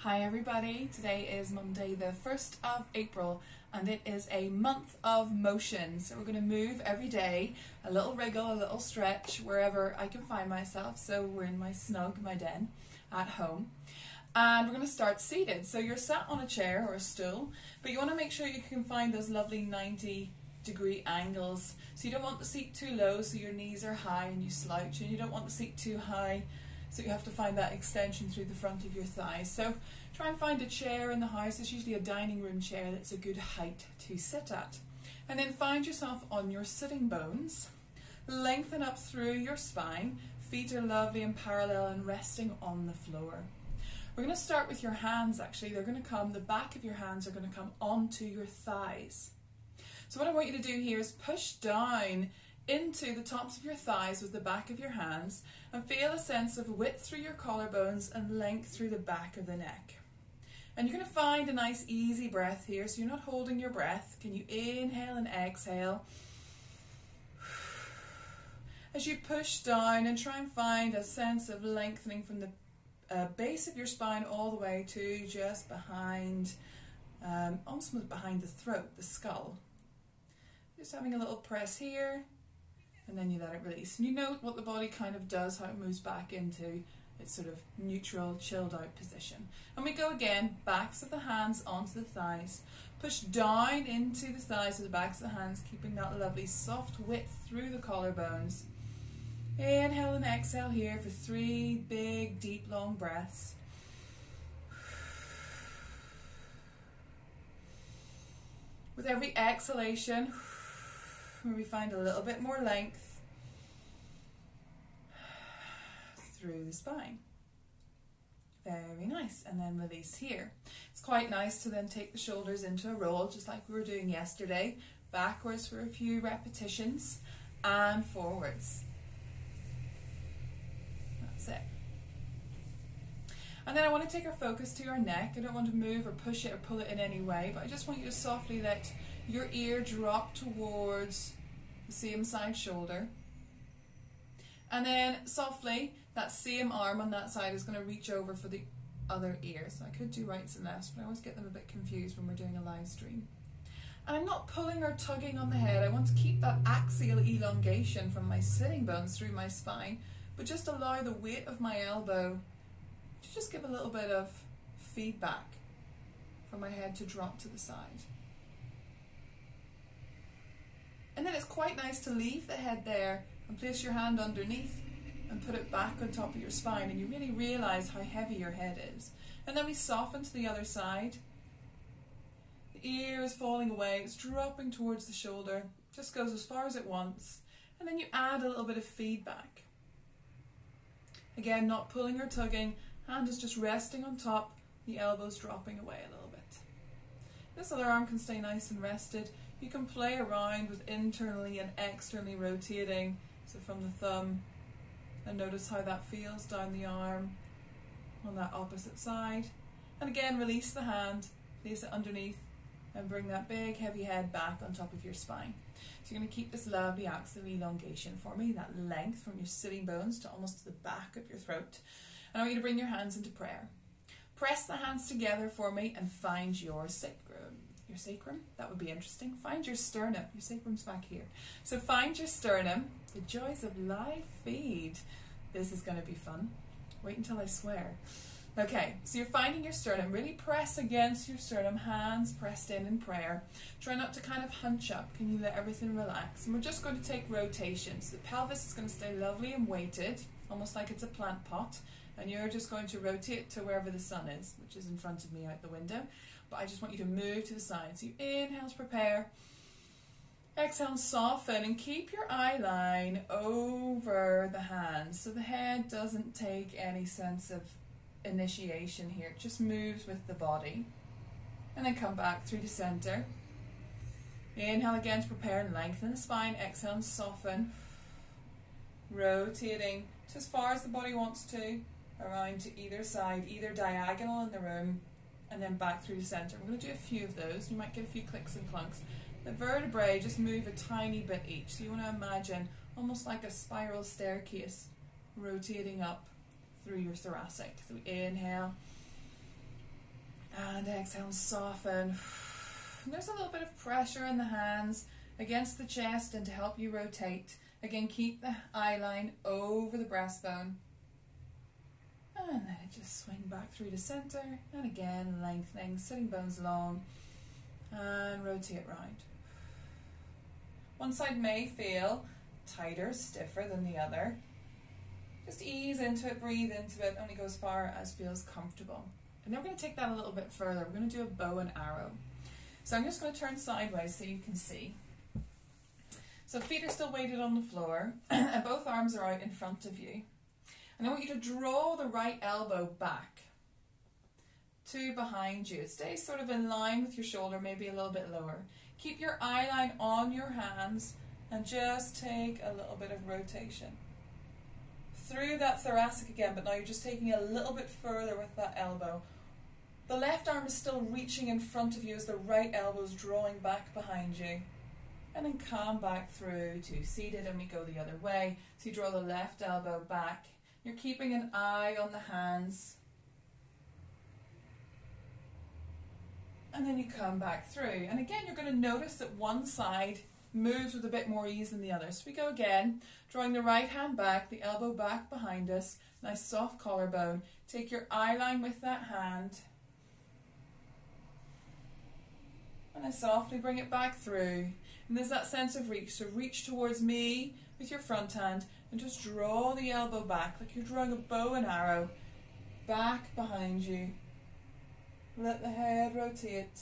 Hi everybody, today is Monday the 1st of April and it is a month of motion. So we're going to move every day, a little wriggle, a little stretch wherever I can find myself. So we're in my den at home and we're going to start seated. So you're sat on a chair or a stool, but you want to make sure you can find those lovely 90-degree angles. So you don't want the seat too low so your knees are high and you slouch, and you don't want the seat too high so you have to find that extension through the front of your thighs. So try and find a chair in the house. It's usually a dining room chair that's a good height to sit at. And then find yourself on your sitting bones. Lengthen up through your spine. Feet are lovely and parallel and resting on the floor. We're going to start with your hands actually. They're going to come, the back of your hands are going to come onto your thighs. So what I want you to do here is push down into the tops of your thighs with the back of your hands and feel a sense of width through your collarbones and length through the back of the neck. And you're going to find a nice easy breath here, so you're not holding your breath. Can you inhale and exhale as you push down, and try and find a sense of lengthening from the base of your spine all the way to just behind, almost behind the throat, the skull. Just having a little press here, and then you let it release. And you note what the body kind of does, how it moves back into its sort of neutral, chilled out position. And we go again, backs of the hands onto the thighs. Push down into the thighs with the backs of the hands, keeping that lovely soft width through the collarbones. Inhale and exhale here for 3 big, deep, long breaths. With every exhalation, where we find a little bit more length through the spine. Very nice. And then release here. It's quite nice to then take the shoulders into a roll, just like we were doing yesterday. Backwards for a few repetitions and forwards. That's it. And then I want to take our focus to our neck. I don't want to move or push it or pull it in any way, but I just want you to softly let your ear drop towards the same side shoulder. And then softly, that same arm on that side is going to reach over for the other ear. So I could do rights and lefts, but I always get them a bit confused when we're doing a live stream. And I'm not pulling or tugging on the head. I want to keep that axial elongation from my sitting bones through my spine, but just allow the weight of my elbow to just give a little bit of feedback for my head to drop to the side. And then it's quite nice to leave the head there and place your hand underneath and put it back on top of your spine, and you really realize how heavy your head is. And then we soften to the other side. The ear is falling away, it's dropping towards the shoulder, just goes as far as it wants, and then you add a little bit of feedback. Again, not pulling or tugging, hand is just resting on top, the elbows dropping away a little bit. This other arm can stay nice and rested. You can play around with internally and externally rotating, so from the thumb, and notice how that feels down the arm on that opposite side. And again, release the hand, place it underneath, and bring that big heavy head back on top of your spine. So you're going to keep this lovely axial elongation for me, that length from your sitting bones to almost to the back of your throat. And I want you to bring your hands into prayer. Press the hands together for me and find your sacrum. Your sacrum, that would be interesting. Find your sternum. Your sacrum's back here. So find your sternum. The joys of live feed. This is going to be fun. Wait until I swear. Okay, so you're finding your sternum. Really press against your sternum, hands pressed in prayer. Try not to kind of hunch up. Can you let everything relax? And we're just going to take rotations. The pelvis is going to stay lovely and weighted, almost like it's a plant pot. And you're just going to rotate to wherever the sun is, which is in front of me out the window. But I just want you to move to the side. So you inhale to prepare. Exhale and soften, and keep your eye line over the hands. So the head doesn't take any sense of initiation here. It just moves with the body. And then come back through the center. Inhale again to prepare and lengthen the spine. Exhale and soften. Rotating to as far as the body wants to, around to either side, either diagonal in the room, and then back through the center. We're going to do a few of those. You might get a few clicks and clunks. The vertebrae just move a tiny bit each. So you want to imagine almost like a spiral staircase rotating up through your thoracic. So inhale, And exhale and soften. And there's a little bit of pressure in the hands against the chest and to help you rotate. Again, keep the eye line over the breastbone. And let it just swing back through the center. And again, lengthening, sitting bones long. And rotate round. One side may feel tighter, stiffer than the other. Just ease into it, breathe into it, only go as far as feels comfortable. And then we're going to take that a little bit further. We're going to do a bow and arrow. So I'm just going to turn sideways so you can see. So feet are still weighted on the floor and both arms are out in front of you. And I want you to draw the right elbow back to behind you. It stays sort of in line with your shoulder, maybe a little bit lower. Keep your eye line on your hands and just take a little bit of rotation. Through that thoracic again, but now you're just taking it a little bit further with that elbow. The left arm is still reaching in front of you as the right elbow is drawing back behind you. And then come back through to seated, and we go the other way. So you draw the left elbow back. You're keeping an eye on the hands. And then you come back through. And again, you're going to notice that one side moves with a bit more ease than the other. So we go again, drawing the right hand back, the elbow back behind us, nice soft collarbone. Take your eye line with that hand. And then softly bring it back through. And there's that sense of reach. So reach towards me with your front hand and just draw the elbow back like you're drawing a bow and arrow back behind you. Let the head rotate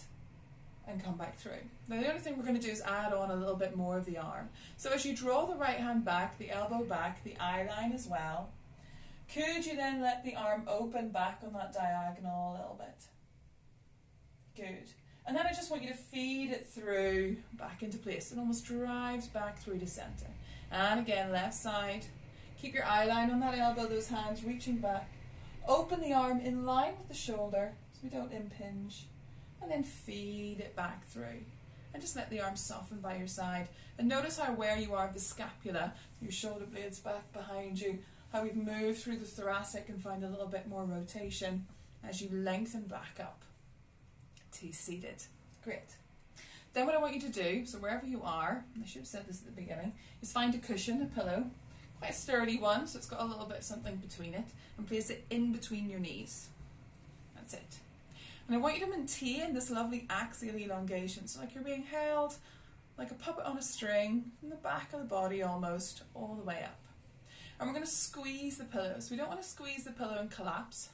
and come back through. Now the only thing we're going to do is add on a little bit more of the arm. So as you draw the right hand back, the elbow back, the eye line as well, could you then let the arm open back on that diagonal a little bit? Good. And then I just want you to feed it through back into place. It almost drives back through the center. And again, left side. Keep your eye line on that elbow, those hands reaching back. Open the arm in line with the shoulder so we don't impinge. And then feed it back through. And just let the arm soften by your side. And notice how aware you are of the scapula, your shoulder blades back behind you, how we've moved through the thoracic and find a little bit more rotation as you lengthen back up to seated. Great. Then what I want you to do, so wherever you are, I should have said this at the beginning, is find a cushion, a pillow, quite a sturdy one, so it's got a little bit of something between it, and place it in between your knees. That's it. And I want you to maintain this lovely axial elongation, so like you're being held like a puppet on a string from the back of the body almost all the way up. And we're going to squeeze the pillow. So we don't want to squeeze the pillow and collapse.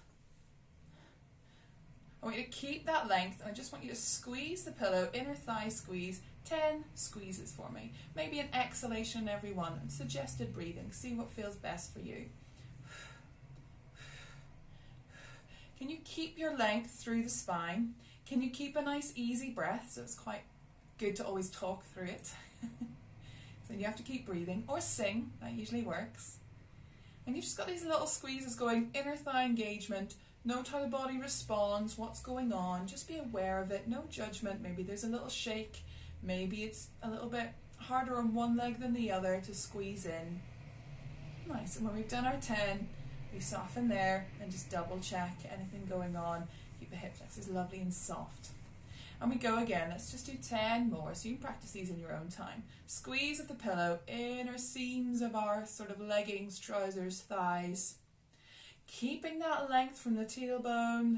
I want you to keep that length, and I just want you to squeeze the pillow, inner thigh squeeze, 10 squeezes for me. Maybe an exhalation in every one, and suggested breathing. See what feels best for you. Can you keep your length through the spine? Can you keep a nice easy breath? So it's quite good to always talk through it. So you have to keep breathing, or sing, that usually works. And you've just got these little squeezes going, inner thigh engagement. Note how the body responds, what's going on, just be aware of it, no judgment. Maybe there's a little shake, maybe it's a little bit harder on one leg than the other to squeeze in. Nice, and when we've done our 10, we soften there and just double check anything going on. Keep the hip flexors lovely and soft. And we go again, let's just do 10 more, so you can practice these in your own time. Squeeze of the pillow, inner seams of our sort of leggings, trousers, thighs. Keeping that length from the tailbone,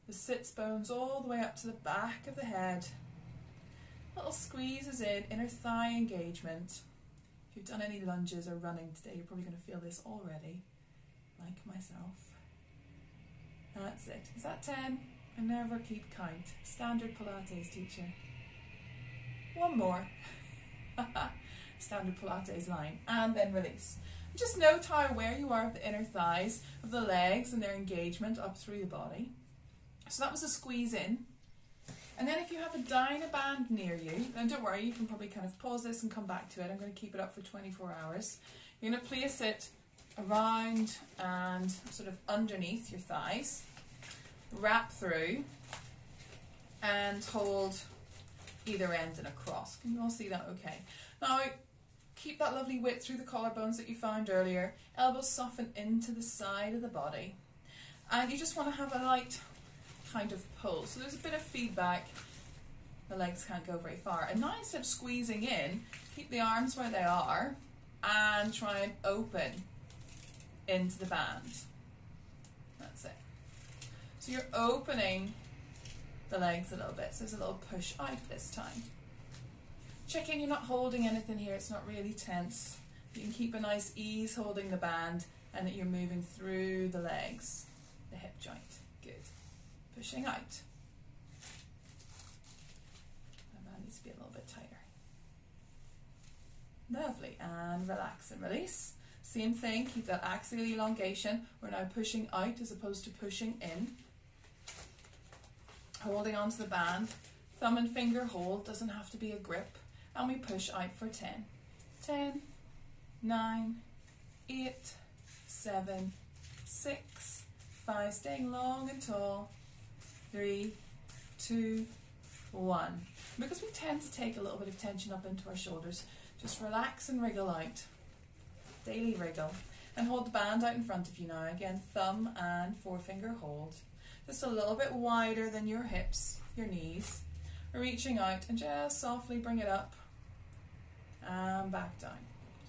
the sits bones, all the way up to the back of the head. Little squeezes in, inner thigh engagement. If you've done any lunges or running today, you're probably going to feel this already, like myself. That's it. Is that 10? I never keep count. Standard Pilates teacher. One more. Standard Pilates line. And then release. Just note how aware you are of the inner thighs, of the legs and their engagement up through the body. So that was a squeeze in. And then if you have a Dynaband near you, then don't worry, you can probably kind of pause this and come back to it. I'm going to keep it up for 24 hours. You're going to place it around and sort of underneath your thighs. Wrap through and hold either end and across. Can you all see that okay? Now, keep that lovely width through the collarbones that you found earlier. Elbows soften into the side of the body. And you just want to have a light kind of pull. So there's a bit of feedback. The legs can't go very far. And now instead of squeezing in, keep the arms where they are and try and open into the band. That's it. So you're opening the legs a little bit. So there's a little push out this time. Check in, you're not holding anything here. It's not really tense. You can keep a nice ease holding the band and that you're moving through the legs, the hip joint. Good. Pushing out. The band needs to be a little bit tighter. Lovely. And relax and release. Same thing, keep that axial elongation. We're now pushing out as opposed to pushing in. Holding onto the band. Thumb and finger hold, doesn't have to be a grip. And we push out for 10. 10, 9, 8, 7, 6, 5, staying long and tall. 3, 2, 1. Because we tend to take a little bit of tension up into our shoulders, just relax and wriggle out. Daily wriggle. And hold the band out in front of you now. Again, thumb and forefinger hold. Just a little bit wider than your hips, your knees. Reaching out and just softly bring it up and back down.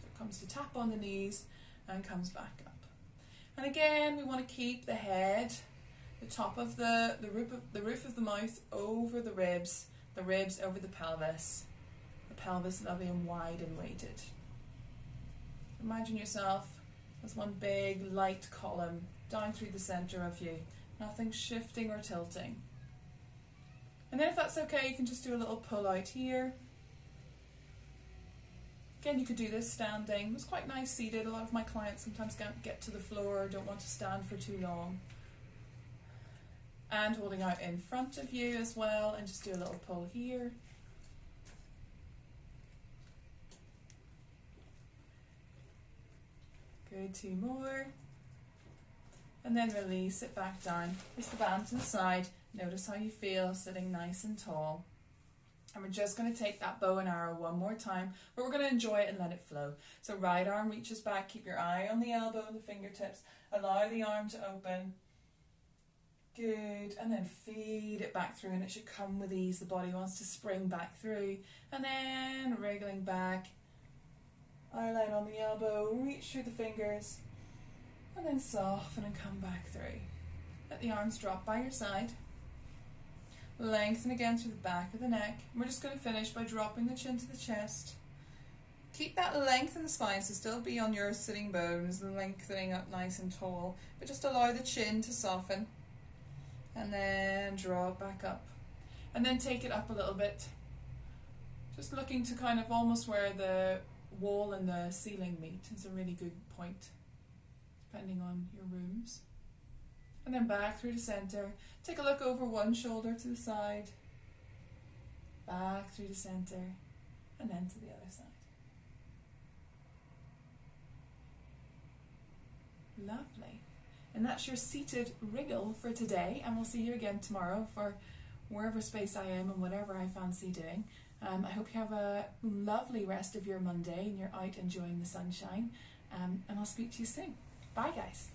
So it comes to tap on the knees and comes back up. And again, we want to keep the head, the top of the roof of the mouth over the ribs over the pelvis lovely and wide and weighted. Imagine yourself as one big light column down through the center of you, nothing shifting or tilting. And then if that's okay, you can just do a little pull out here. Again, you could do this standing. It's quite nice seated. A lot of my clients sometimes can't get to the floor or don't want to stand for too long. And holding out in front of you as well, and just do a little pull here. Good, 2 more. And then release it back down. Place the band to the side. Notice how you feel sitting nice and tall. And we're just going to take that bow and arrow one more time, but we're going to enjoy it and let it flow. So right arm reaches back, keep your eye on the elbow and the fingertips. Allow the arm to open. Good. And then feed it back through, and it should come with ease. The body wants to spring back through. And then wriggling back. Eyeline on the elbow, reach through the fingers. And then soften and come back through. Let the arms drop by your side. Lengthen again through the back of the neck. We're just going to finish by dropping the chin to the chest. Keep that length in the spine, so still be on your sitting bones and lengthening up nice and tall. But just allow the chin to soften. And then draw it back up. And then take it up a little bit. Just looking to kind of almost where the wall and the ceiling meet is a really good point, depending on your rooms. And then back through the center. Take a look over one shoulder to the side, back through the center, and then to the other side. Lovely. And that's your seated wriggle for today, and we'll see you again tomorrow for wherever space I am and whatever I fancy doing. I hope you have a lovely rest of your Monday and you're out enjoying the sunshine, and I'll speak to you soon. Bye guys.